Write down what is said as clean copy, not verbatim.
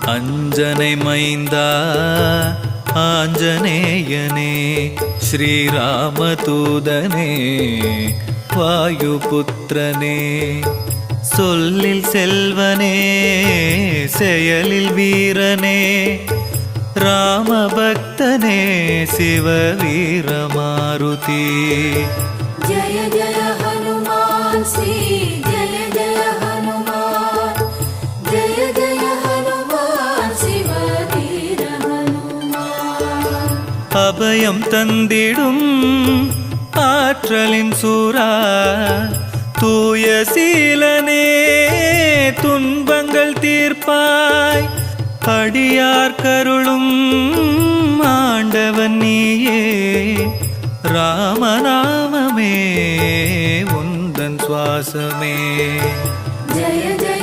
அஞ்சனை மைந்தா ஆஞ்சநேயனே ஸ்ரீராமதூதனே வாயுபுத்திரனே சொல்லில் செல்வனே செயலில் வீரனே ராமபக்தனே சிவவீரமாருதி ஜய ஜய ஹனுமான் ஸ்ரீ ஜய ஜய ஹனுமான் ஜய ஜய ஹனுமான் சிவவீர ஹனுமான் அபயம் தந்திடும் ஆற்றலின் சூரா தூய சீலனே துன்பங்கள் தீர்ப்பாய் அடியார் கருளும் ஆண்டவன் நீயே ராமநாமமே உந்தன் சுவாசமே ஜய ஜய